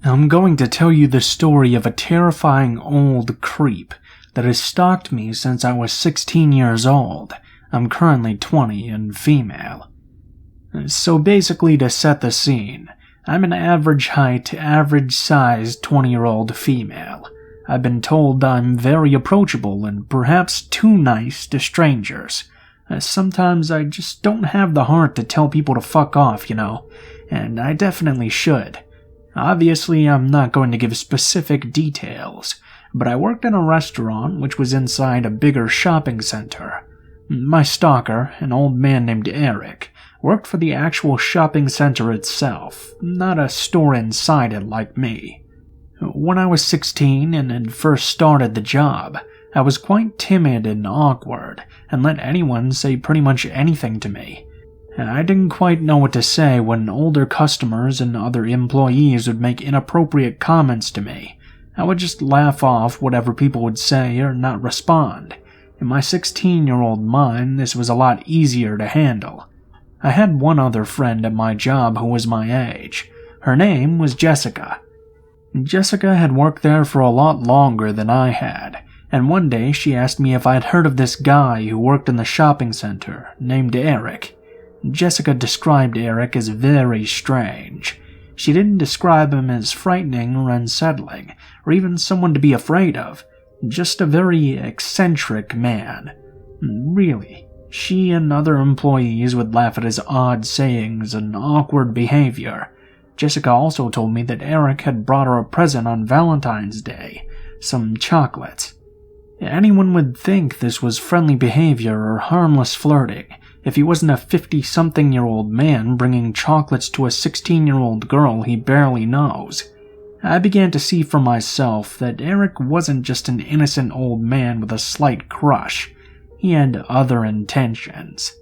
I'm going to tell you the story of a terrifying old creep that has stalked me since I was 16 years old. I'm currently 20 and female. So basically, to set the scene, I'm an average height, average sized 20-year-old female. I've been told I'm very approachable and perhaps too nice to strangers. Sometimes I just don't have the heart to tell people to fuck off, and I definitely should. Obviously, I'm not going to give specific details, but I worked in a restaurant which was inside a bigger shopping center. My stalker, an old man named Eric, worked for the actual shopping center itself, not a store inside it like me. When I was 16 and had first started the job, I was quite timid and awkward and let anyone say pretty much anything to me. I didn't quite know what to say when older customers and other employees would make inappropriate comments to me. I would just laugh off whatever people would say or not respond. In my 16-year-old mind, this was a lot easier to handle. I had one other friend at my job who was my age. Her name was Jessica. Jessica had worked there for a lot longer than I had, and one day she asked me if I had heard of this guy who worked in the shopping center, named Eric. Jessica described Eric as very strange. She didn't describe him as frightening or unsettling, or even someone to be afraid of, just a very eccentric man. Really, she and other employees would laugh at his odd sayings and awkward behavior. Jessica also told me that Eric had brought her a present on Valentine's Day, some chocolates. Anyone would think this was friendly behavior or harmless flirting if he wasn't a 50-something-year-old man bringing chocolates to a 16-year-old girl he barely knows. I began to see for myself that Eric wasn't just an innocent old man with a slight crush. He had other intentions.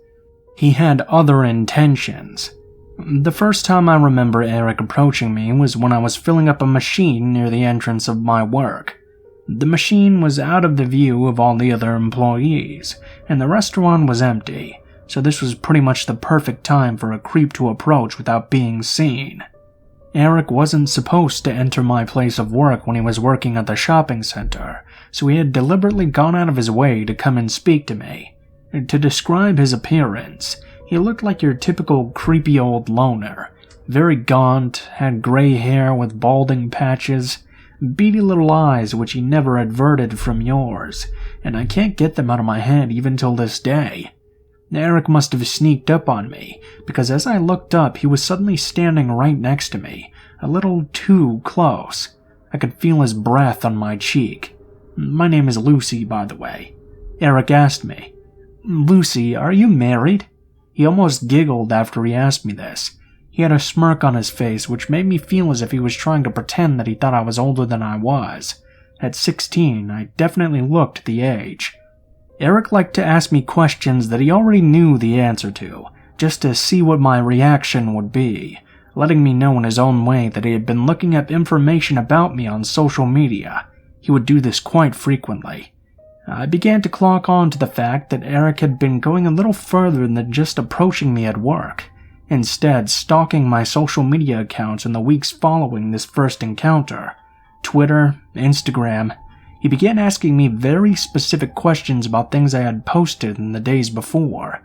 The first time I remember Eric approaching me was when I was filling up a machine near the entrance of my work. The machine was out of the view of all the other employees, and the restaurant was empty, so this was pretty much the perfect time for a creep to approach without being seen. Eric wasn't supposed to enter my place of work when he was working at the shopping center, so he had deliberately gone out of his way to come and speak to me. To describe his appearance, he looked like your typical creepy old loner. Very gaunt, had gray hair with balding patches, beady little eyes which he never averted from yours, and I can't get them out of my head even till this day. Eric must have sneaked up on me, because as I looked up he was suddenly standing right next to me, a little too close. I could feel his breath on my cheek. My name is Lucy, by the way. Eric asked me, "Lucy, are you married?" He almost giggled after he asked me this. He had a smirk on his face which made me feel as if he was trying to pretend that he thought I was older than I was. At 16, I definitely looked the age. Eric liked to ask me questions that he already knew the answer to, just to see what my reaction would be, letting me know in his own way that he had been looking up information about me on social media. He would do this quite frequently. I began to clock on to the fact that Eric had been going a little further than just approaching me at work, instead stalking my social media accounts in the weeks following this first encounter. Twitter, Instagram. He began asking me very specific questions about things I had posted in the days before.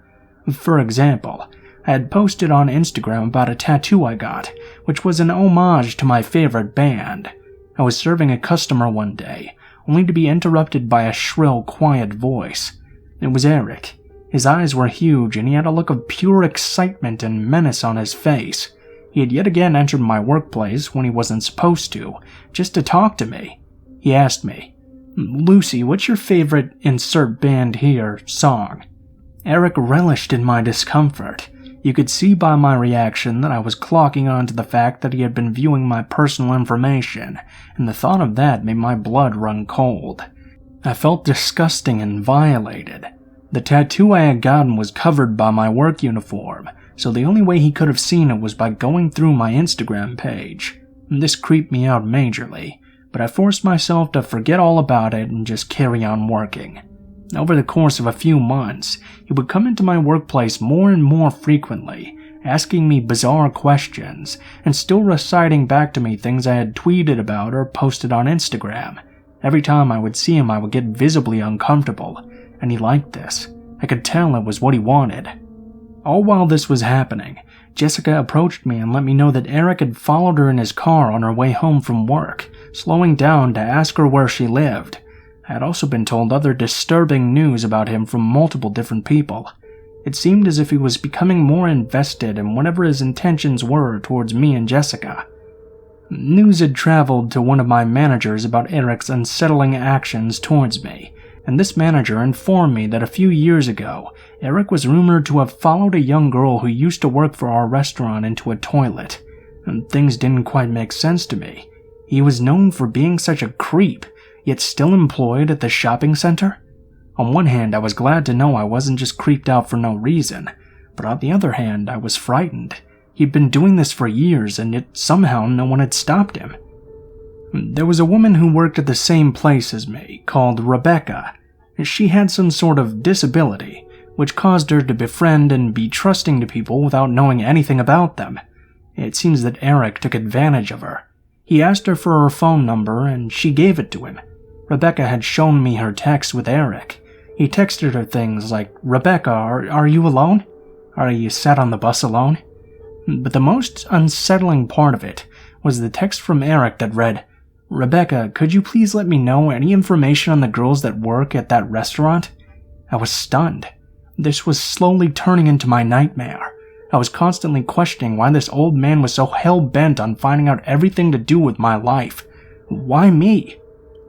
For example, I had posted on Instagram about a tattoo I got, which was an homage to my favorite band. I was serving a customer one day, only to be interrupted by a shrill, quiet voice. It was Eric. His eyes were huge, and he had a look of pure excitement and menace on his face. He had yet again entered my workplace when he wasn't supposed to, just to talk to me. He asked me, "Lucy, what's your favorite insert band here song?" Eric relished in my discomfort. You could see by my reaction that I was clocking on to the fact that he had been viewing my personal information, and the thought of that made my blood run cold. I felt disgusting and violated. The tattoo I had gotten was covered by my work uniform, so the only way he could have seen it was by going through my Instagram page. This creeped me out majorly, but I forced myself to forget all about it and just carry on working. Over the course of a few months, he would come into my workplace more and more frequently, asking me bizarre questions, and still reciting back to me things I had tweeted about or posted on Instagram. Every time I would see him, I would get visibly uncomfortable, and he liked this. I could tell it was what he wanted. All while this was happening, Jessica approached me and let me know that Eric had followed her in his car on her way home from work, slowing down to ask her where she lived. I had also been told other disturbing news about him from multiple different people. It seemed as if he was becoming more invested in whatever his intentions were towards me and Jessica. News had traveled to one of my managers about Eric's unsettling actions towards me, and this manager informed me that a few years ago, Eric was rumored to have followed a young girl who used to work for our restaurant into a toilet, and things didn't quite make sense to me. He was known for being such a creep, yet still employed at the shopping center? On one hand, I was glad to know I wasn't just creeped out for no reason, but on the other hand, I was frightened. He'd been doing this for years, and yet somehow no one had stopped him. There was a woman who worked at the same place as me, called Rebecca. She had some sort of disability, which caused her to befriend and be trusting to people without knowing anything about them. It seems that Eric took advantage of her. He asked her for her phone number, and she gave it to him. Rebecca had shown me her text with Eric. He texted her things like, "Rebecca, are you alone? Are you sat on the bus alone?" But the most unsettling part of it was the text from Eric that read, "Rebecca, could you please let me know any information on the girls that work at that restaurant?" I was stunned. This was slowly turning into my nightmare. I was constantly questioning why this old man was so hell-bent on finding out everything to do with my life. Why me?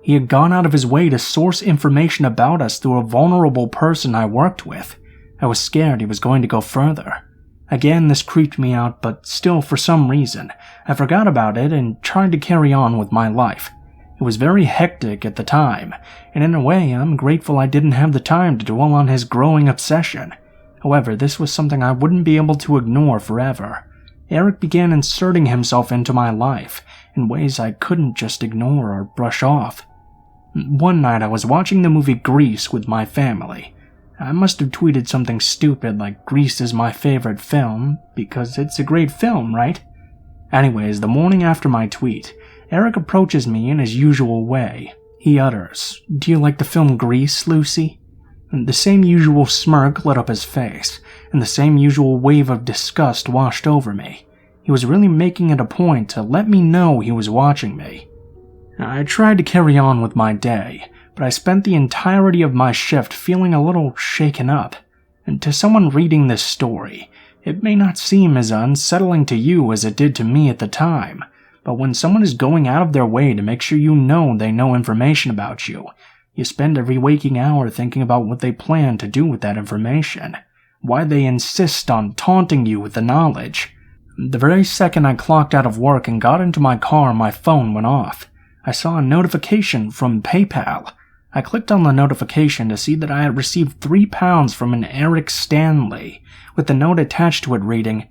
He had gone out of his way to source information about us through a vulnerable person I worked with. I was scared he was going to go further. Again, this creeped me out, but still, for some reason, I forgot about it and tried to carry on with my life. It was very hectic at the time, and in a way, I'm grateful I didn't have the time to dwell on his growing obsession. However, this was something I wouldn't be able to ignore forever. Eric began inserting himself into my life in ways I couldn't just ignore or brush off. One night, I was watching the movie Grease with my family. I must have tweeted something stupid like Grease is my favorite film, because it's a great film, right? Anyways, the morning after my tweet, Eric approaches me in his usual way. He utters, "Do you like the film Grease, Lucy?" And the same usual smirk lit up his face, and the same usual wave of disgust washed over me. He was really making it a point to let me know he was watching me. I tried to carry on with my day, but I spent the entirety of my shift feeling a little shaken up. And to someone reading this story, it may not seem as unsettling to you as it did to me at the time, but when someone is going out of their way to make sure you know they know information about you, you spend every waking hour thinking about what they plan to do with that information, why they insist on taunting you with the knowledge. The very second I clocked out of work and got into my car, my phone went off. I saw a notification from PayPal. I clicked on the notification to see that I had received £3 from an Eric Stanley, with the note attached to it reading,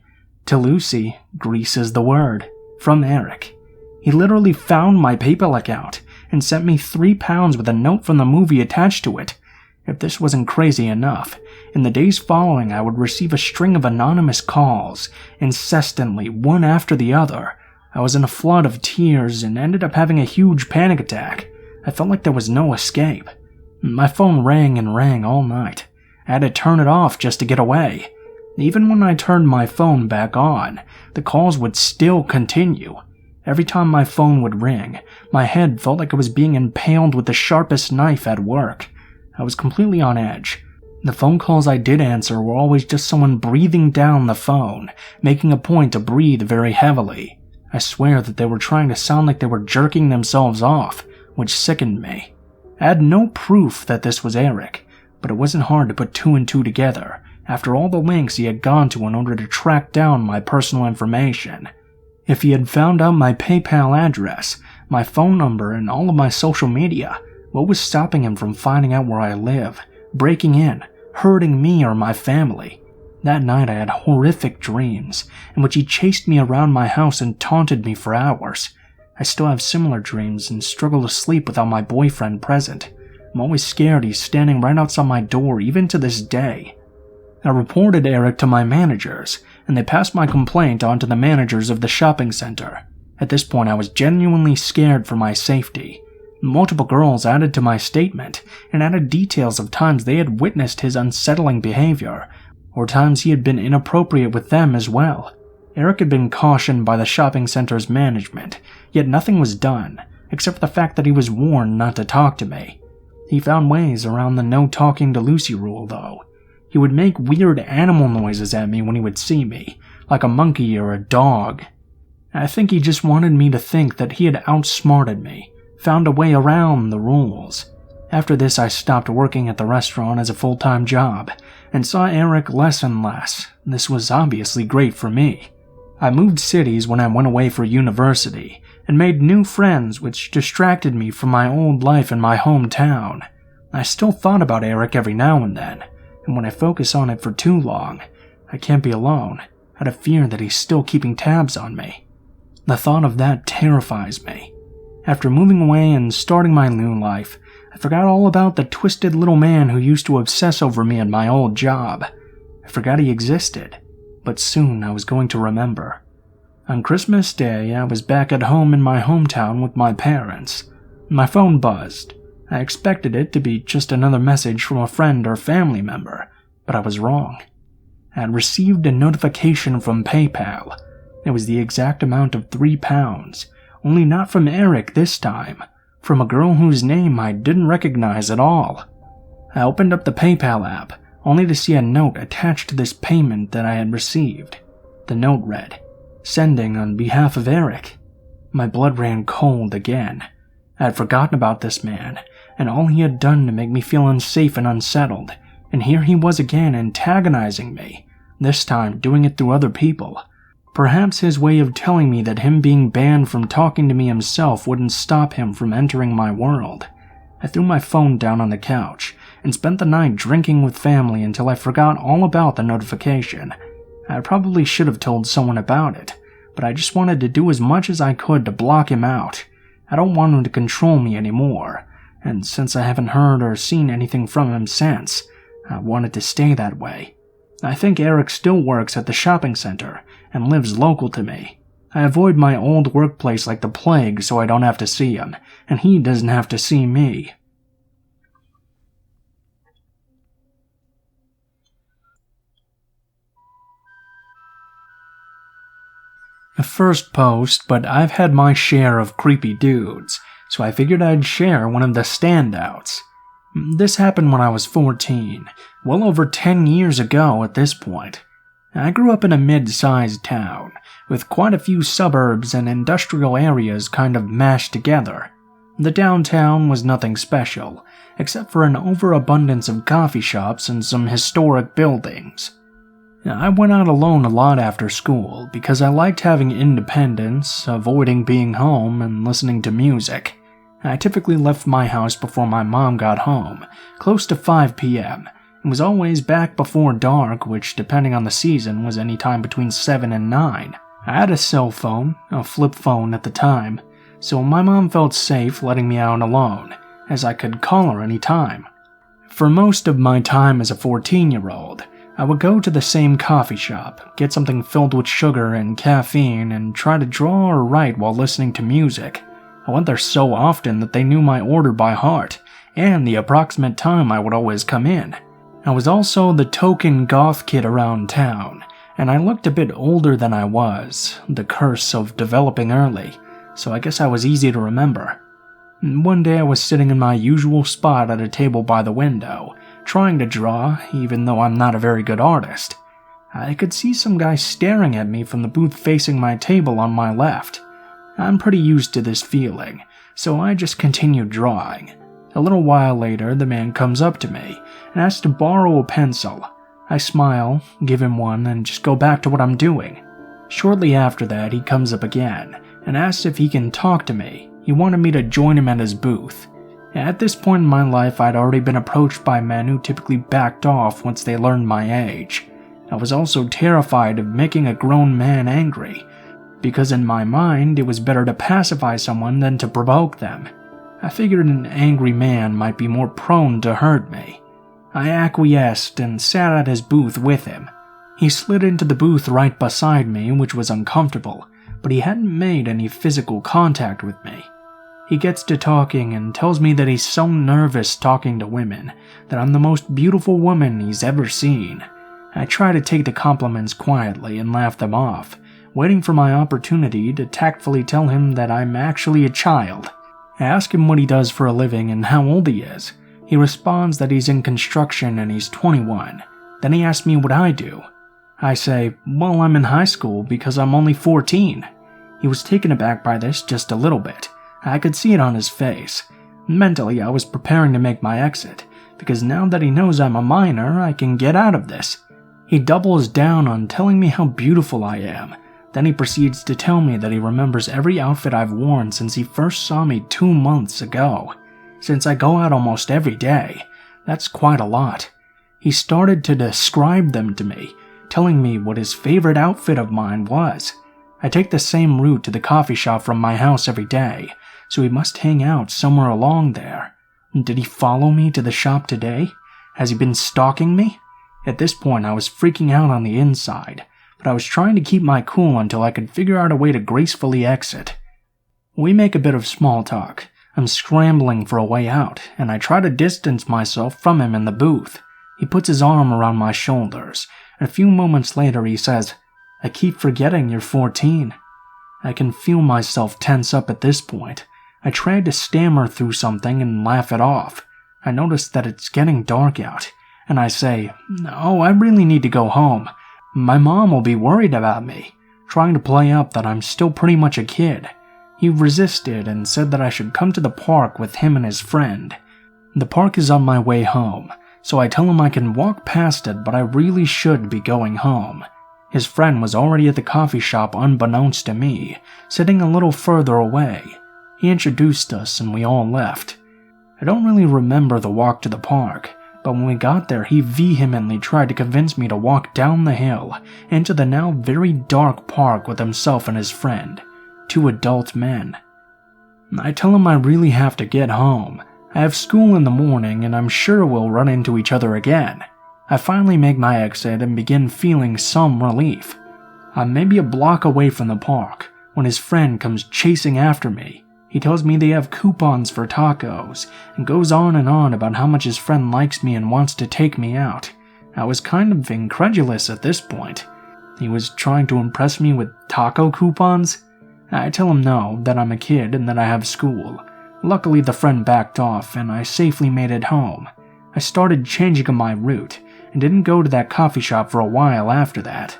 "To Lucy, Grease is the word. From Eric." He literally found my PayPal account and sent me £3 with a note from the movie attached to it. If this wasn't crazy enough, in the days following I would receive a string of anonymous calls, incessantly, one after the other. I was in a flood of tears and ended up having a huge panic attack. I felt like there was no escape. My phone rang and rang all night. I had to turn it off just to get away. Even when I turned my phone back on, the calls would still continue. Every time my phone would ring, my head felt like it was being impaled with the sharpest knife at work. I was completely on edge. The phone calls I did answer were always just someone breathing down the phone, making a point to breathe very heavily. I swear that they were trying to sound like they were jerking themselves off, which sickened me. I had no proof that this was Eric, but it wasn't hard to put two and two together after all the lengths he had gone to in order to track down my personal information. If he had found out my PayPal address, my phone number, and all of my social media, what was stopping him from finding out where I live, breaking in, hurting me or my family? That night I had horrific dreams, in which he chased me around my house and taunted me for hours. I still have similar dreams and struggle to sleep without my boyfriend present. I'm always scared he's standing right outside my door even to this day. I reported Eric to my managers, and they passed my complaint on to the managers of the shopping center. At this point, I was genuinely scared for my safety. Multiple girls added to my statement and added details of times they had witnessed his unsettling behavior, or times he had been inappropriate with them as well. Eric had been cautioned by the shopping center's management, yet nothing was done, except for the fact that he was warned not to talk to me. He found ways around the no talking to Lucy rule, though. He would make weird animal noises at me when he would see me, like a monkey or a dog. I think he just wanted me to think that he had outsmarted me, found a way around the rules. After this, I stopped working at the restaurant as a full-time job, and saw Eric less and less. This was obviously great for me. I moved cities when I went away for university, and made new friends which distracted me from my old life in my hometown. I still thought about Eric every now and then, and when I focus on it for too long, I can't be alone, out of fear that he's still keeping tabs on me. The thought of that terrifies me. After moving away and starting my new life, I forgot all about the twisted little man who used to obsess over me at my old job. I forgot he existed, but soon I was going to remember. On Christmas Day, I was back at home in my hometown with my parents. My phone buzzed. I expected it to be just another message from a friend or family member, but I was wrong. I had received a notification from PayPal. It was the exact amount of £3, only not from Eric this time, from a girl whose name I didn't recognize at all. I opened up the PayPal app, only to see a note attached to this payment that I had received. The note read, "Sending on behalf of Eric." My blood ran cold again. I had forgotten about this man, and all he had done to make me feel unsafe and unsettled, and here he was again antagonizing me, this time doing it through other people. Perhaps his way of telling me that him being banned from talking to me himself wouldn't stop him from entering my world. I threw my phone down on the couch and spent the night drinking with family until I forgot all about the notification. I probably should have told someone about it, but I just wanted to do as much as I could to block him out. I don't want him to control me anymore, and since I haven't heard or seen anything from him since, I wanted to stay that way. I think Eric still works at the shopping center and lives local to me. I avoid my old workplace like the plague so I don't have to see him, and he doesn't have to see me. The first post, but I've had my share of creepy dudes, so I figured I'd share one of the standouts. This happened when I was 14, well over 10 years ago at this point. I grew up in a mid-sized town, with quite a few suburbs and industrial areas kind of mashed together. The downtown was nothing special, except for an overabundance of coffee shops and some historic buildings. I went out alone a lot after school because I liked having independence, avoiding being home, and listening to music. I typically left my house before my mom got home, close to 5 p.m., and was always back before dark, which, depending on the season, was any time between 7 and 9. I had a cell phone, a flip phone at the time, so my mom felt safe letting me out alone, as I could call her any time. For most of my time as a 14-year-old, I would go to the same coffee shop, get something filled with sugar and caffeine, and try to draw or write while listening to music. I went there so often that they knew my order by heart, and the approximate time I would always come in. I was also the token goth kid around town, and I looked a bit older than I was, the curse of developing early, so I guess I was easy to remember. One day I was sitting in my usual spot at a table by the window, trying to draw, even though I'm not a very good artist. I could see some guy staring at me from the booth facing my table on my left. I'm pretty used to this feeling, so I just continued drawing. A little while later, the man comes up to me and asks to borrow a pencil. I smile, give him one, and just go back to what I'm doing. Shortly after that, he comes up again and asks if he can talk to me. He wanted me to join him at his booth. At this point in my life, I'd already been approached by men who typically backed off once they learned my age. I was also terrified of making a grown man angry, because in my mind, it was better to pacify someone than to provoke them. I figured an angry man might be more prone to hurt me. I acquiesced and sat at his booth with him. He slid into the booth right beside me, which was uncomfortable, but he hadn't made any physical contact with me. He gets to talking and tells me that he's so nervous talking to women, that I'm the most beautiful woman he's ever seen. I try to take the compliments quietly and laugh them off, waiting for my opportunity to tactfully tell him that I'm actually a child. I ask him what he does for a living and how old he is. He responds that he's in construction and he's 21. Then he asks me what I do. I say, well, I'm in high school because I'm only 14. He was taken aback by this just a little bit. I could see it on his face. Mentally, I was preparing to make my exit, because now that he knows I'm a minor, I can get out of this. He doubles down on telling me how beautiful I am. Then he proceeds to tell me that he remembers every outfit I've worn since he first saw me 2 months ago. Since I go out almost every day, that's quite a lot. He started to describe them to me, telling me what his favorite outfit of mine was. I take the same route to the coffee shop from my house every day, so he must hang out somewhere along there. Did he follow me to the shop today? Has he been stalking me? At this point, I was freaking out on the inside, but I was trying to keep my cool until I could figure out a way to gracefully exit. We make a bit of small talk. I'm scrambling for a way out, and I try to distance myself from him in the booth. He puts his arm around my shoulders, and a few moments later he says, I keep forgetting you're 14. I can feel myself tense up at this point. I try to stammer through something and laugh it off. I notice that it's getting dark out, and I say, oh, I really need to go home. My mom will be worried about me, trying to play up that I'm still pretty much a kid. He resisted and said that I should come to the park with him and his friend. The park is on my way home, so I tell him I can walk past it, but I really should be going home. His friend was already at the coffee shop unbeknownst to me, sitting a little further away. He introduced us and we all left. I don't really remember the walk to the park, but when we got there he vehemently tried to convince me to walk down the hill into the now very dark park with himself and his friend, 2 adult men. I tell him I really have to get home. I have school in the morning and I'm sure we'll run into each other again. I finally make my exit and begin feeling some relief. I'm maybe a block away from the park when his friend comes chasing after me. He tells me they have coupons for tacos and goes on and on about how much his friend likes me and wants to take me out. I was kind of incredulous at this point. He was trying to impress me with taco coupons? I tell him no, that I'm a kid and that I have school. Luckily the friend backed off and I safely made it home. I started changing my route and didn't go to that coffee shop for a while after that.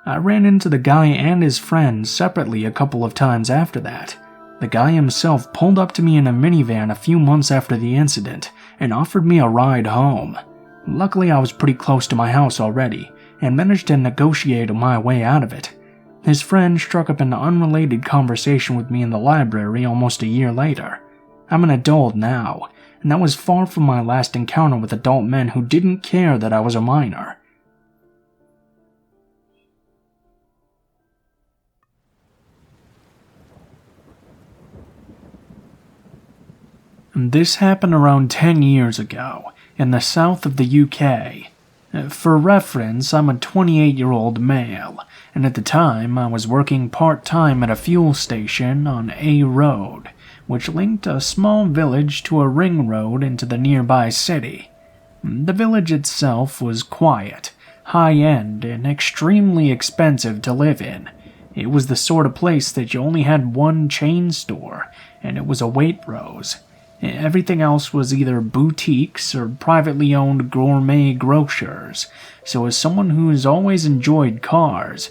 I ran into the guy and his friend separately a couple of times after that. The guy himself pulled up to me in a minivan a few months after the incident and offered me a ride home. Luckily I was pretty close to my house already and managed to negotiate my way out of it. His friend struck up an unrelated conversation with me in the library almost a year later. I'm an adult now, and that was far from my last encounter with adult men who didn't care that I was a minor. This happened around 10 years ago, in the south of the UK. For reference, I'm a 28-year-old male, and at the time I was working part-time at a fuel station on A Road, which linked a small village to a ring road into the nearby city. The village itself was quiet, high-end, and extremely expensive to live in. It was the sort of place that you only had one chain store, and it was a Waitrose. Everything else was either boutiques or privately owned gourmet grocers, so as someone who's always enjoyed cars,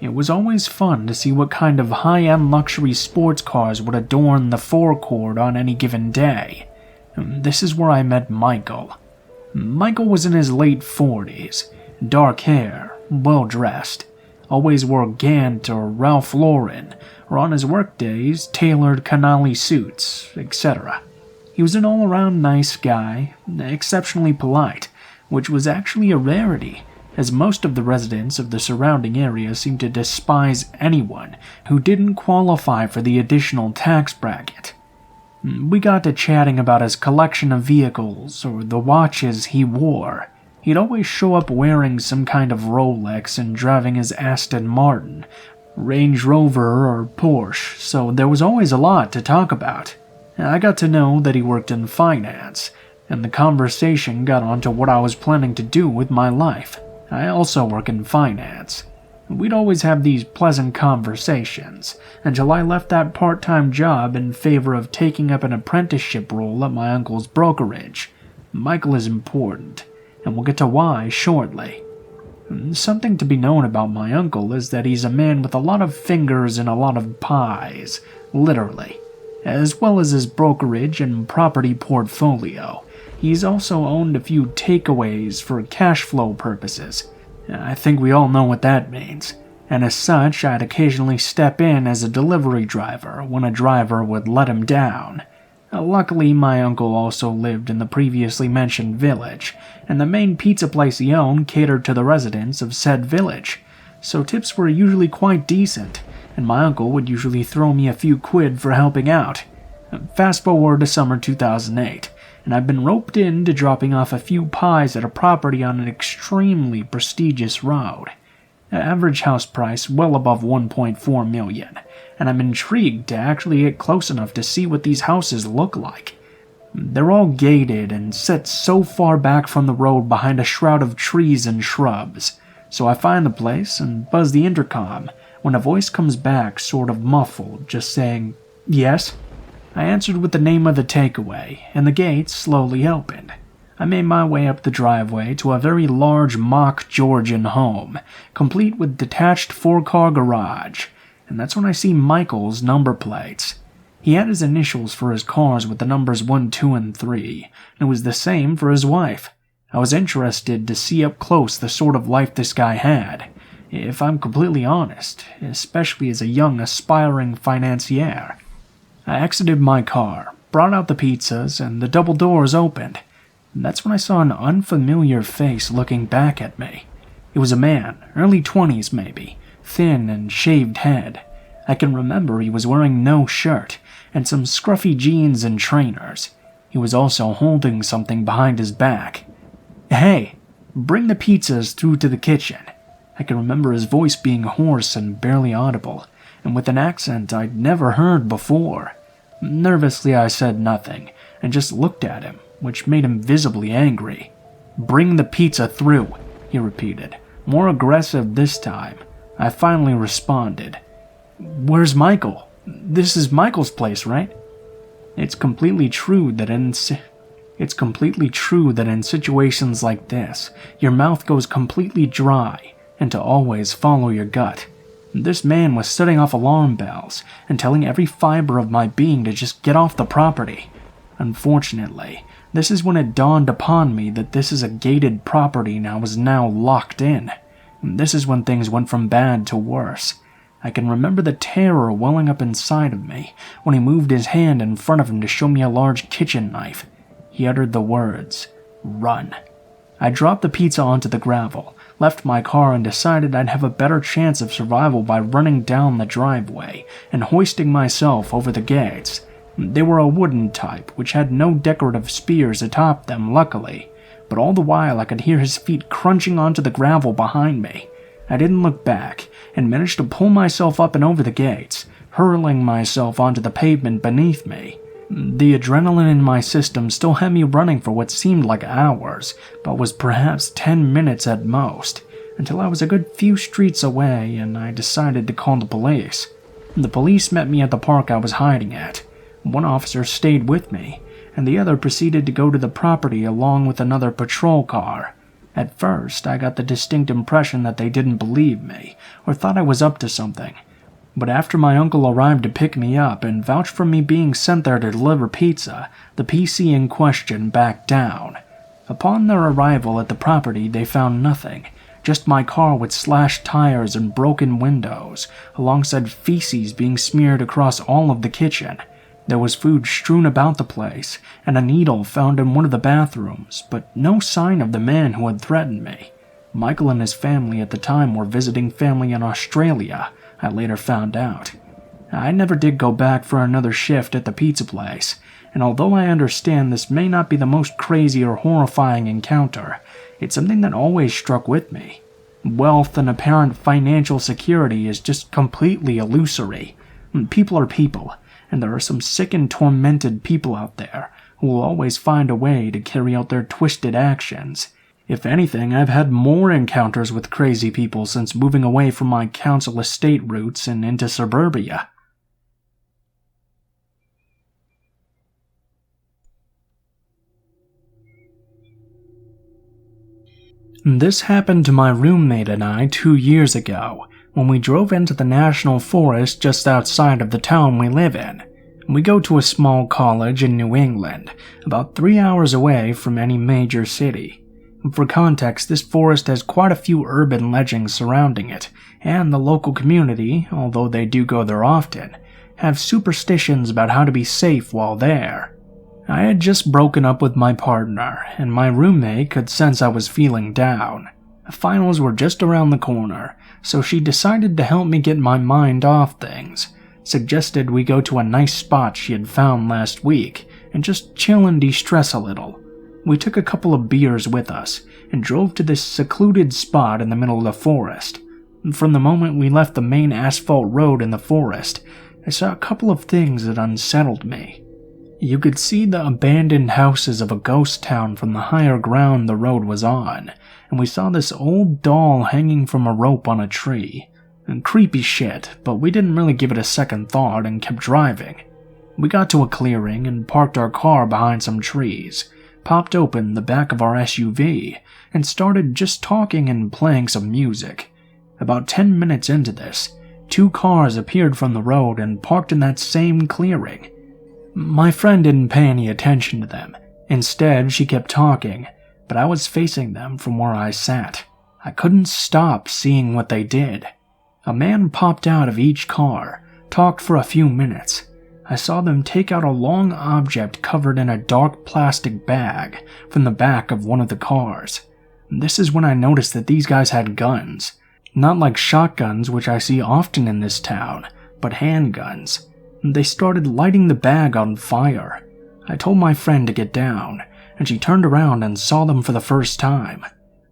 it was always fun to see what kind of high-end luxury sports cars would adorn the forecourt on any given day. This is where I met Michael. Michael was in his late 40s, dark hair, well-dressed, always wore Gant or Ralph Lauren, or on his workdays, tailored Canali suits, etc. He was an all-around nice guy, exceptionally polite, which was actually a rarity, as most of the residents of the surrounding area seemed to despise anyone who didn't qualify for the additional tax bracket. We got to chatting about his collection of vehicles or the watches he wore. He'd always show up wearing some kind of Rolex and driving his Aston Martin, Range Rover or Porsche, so there was always a lot to talk about. I got to know that he worked in finance, and the conversation got on to what I was planning to do with my life. I also work in finance. We'd always have these pleasant conversations, until I left that part-time job in favor of taking up an apprenticeship role at my uncle's brokerage. Michael is important, and we'll get to why shortly. Something to be known about my uncle is that he's a man with a lot of fingers and a lot of pies, literally. As well as his brokerage and property portfolio, he's also owned a few takeaways for cash flow purposes. I think we all know what that means, and as such, I'd occasionally step in as a delivery driver when a driver would let him down. Luckily, my uncle also lived in the previously mentioned village, and the main pizza place he owned catered to the residents of said village, so tips were usually quite decent, and my uncle would usually throw me a few quid for helping out. Fast forward to summer 2008, and I've been roped into dropping off a few pies at a property on an extremely prestigious road. Average house price well above $1.4 million, and I'm intrigued to actually get close enough to see what these houses look like. They're all gated and set so far back from the road behind a shroud of trees and shrubs, so I find the place and buzz the intercom when a voice comes back sort of muffled, just saying, "Yes?" I answered with the name of the takeaway, and the gates slowly opened. I made my way up the driveway to a very large mock Georgian home, complete with detached 4-car garage, and that's when I see Michael's number plates. He had his initials for his cars with the numbers 1, 2, and 3, and it was the same for his wife. I was interested to see up close the sort of life this guy had, if I'm completely honest, especially as a young aspiring financier. I exited my car, brought out the pizzas, and the double doors opened. And that's when I saw an unfamiliar face looking back at me. It was a man, early 20s maybe, thin and shaved head. I can remember he was wearing no shirt, and some scruffy jeans and trainers. He was also holding something behind his back. "Hey, bring the pizzas through to the kitchen." I can remember his voice being hoarse and barely audible, and with an accent I'd never heard before. Nervously I said nothing, and just looked at him, which made him visibly angry. "Bring the pizza through," he repeated, more aggressive this time. I finally responded, "Where's Michael? This is Michael's place, right?" It's completely true that in situations like this, your mouth goes completely dry, and to always follow your gut. This man was setting off alarm bells and telling every fiber of my being to just get off the property. Unfortunately, this is when it dawned upon me that this is a gated property and I was now locked in. This is when things went from bad to worse. I can remember the terror welling up inside of me when he moved his hand in front of him to show me a large kitchen knife. He uttered the words, "Run." I dropped the pizza onto the gravel, left my car, and decided I'd have a better chance of survival by running down the driveway and hoisting myself over the gates. They were a wooden type, which had no decorative spears atop them, luckily, but all the while I could hear his feet crunching onto the gravel behind me. I didn't look back, and managed to pull myself up and over the gates, hurling myself onto the pavement beneath me. The adrenaline in my system still had me running for what seemed like hours, but was perhaps 10 minutes at most, until I was a good few streets away and I decided to call the police. The police met me at the park I was hiding at. One officer stayed with me, and the other proceeded to go to the property along with another patrol car. At first, I got the distinct impression that they didn't believe me, or thought I was up to something. But after my uncle arrived to pick me up and vouched for me being sent there to deliver pizza, the PC in question backed down. Upon their arrival at the property, they found nothing, just my car with slashed tires and broken windows, alongside feces being smeared across all of the kitchen. There was food strewn about the place, and a needle found in one of the bathrooms, but no sign of the man who had threatened me. Michael and his family at the time were visiting family in Australia, I later found out. I never did go back for another shift at the pizza place, and although I understand this may not be the most crazy or horrifying encounter, it's something that always struck with me. Wealth and apparent financial security is just completely illusory. People are people, and there are some sick and tormented people out there who will always find a way to carry out their twisted actions. If anything, I've had more encounters with crazy people since moving away from my council estate roots and into suburbia. This happened to my roommate and I 2 years ago, when we drove into the national forest just outside of the town we live in. We go to a small college in New England, about 3 hours away from any major city. For context, this forest has quite a few urban legends surrounding it, and the local community, although they do go there often, have superstitions about how to be safe while there. I had just broken up with my partner, and my roommate could sense I was feeling down. Finals were just around the corner, so she decided to help me get my mind off things, suggested we go to a nice spot she had found last week, and just chill and de-stress a little. We took a couple of beers with us, and drove to this secluded spot in the middle of the forest. From the moment we left the main asphalt road in the forest, I saw a couple of things that unsettled me. You could see the abandoned houses of a ghost town from the higher ground the road was on, and we saw this old doll hanging from a rope on a tree. And creepy shit, but we didn't really give it a second thought and kept driving. We got to a clearing and parked our car behind some trees, popped open the back of our SUV, and started just talking and playing some music. About 10 minutes into this, 2 cars appeared from the road and parked in that same clearing. My friend didn't pay any attention to them. Instead, she kept talking, but I was facing them from where I sat. I couldn't stop seeing what they did. A man popped out of each car, talked for a few minutes. I saw them take out a long object covered in a dark plastic bag from the back of one of the cars. This is when I noticed that these guys had guns. Not like shotguns, which I see often in this town, but handguns. They started lighting the bag on fire. I told my friend to get down, and she turned around and saw them for the first time.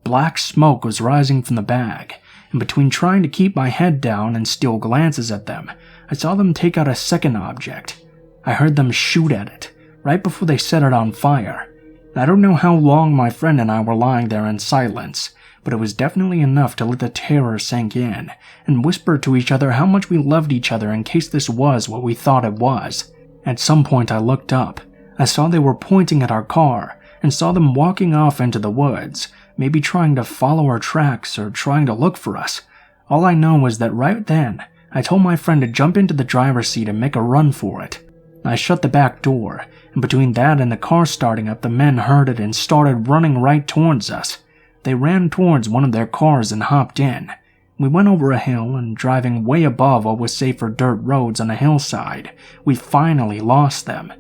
Black smoke was rising from the bag, and between trying to keep my head down and steal glances at them, I saw them take out a second object. I heard them shoot at it, right before they set it on fire. I don't know how long my friend and I were lying there in silence, but it was definitely enough to let the terror sink in, and whisper to each other how much we loved each other in case this was what we thought it was. At some point I looked up. I saw they were pointing at our car, and saw them walking off into the woods, maybe trying to follow our tracks or trying to look for us. All I know was that right then, I told my friend to jump into the driver's seat and make a run for it. I shut the back door, and between that and the car starting up, the men heard it and started running right towards us. They ran towards one of their cars and hopped in. We went over a hill, and driving way above what was safer dirt roads on a hillside, we finally lost them.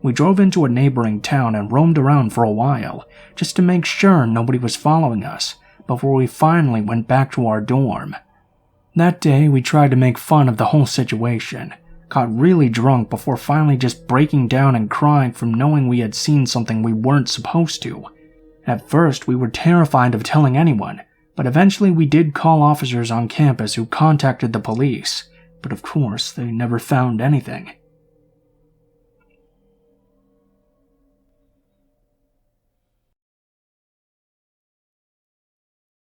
We drove into a neighboring town and roamed around for a while, just to make sure nobody was following us, before we finally went back to our dorm. That day, we tried to make fun of the whole situation, got really drunk before finally just breaking down and crying from knowing we had seen something we weren't supposed to. At first, we were terrified of telling anyone, but eventually we did call officers on campus who contacted the police, but of course, they never found anything.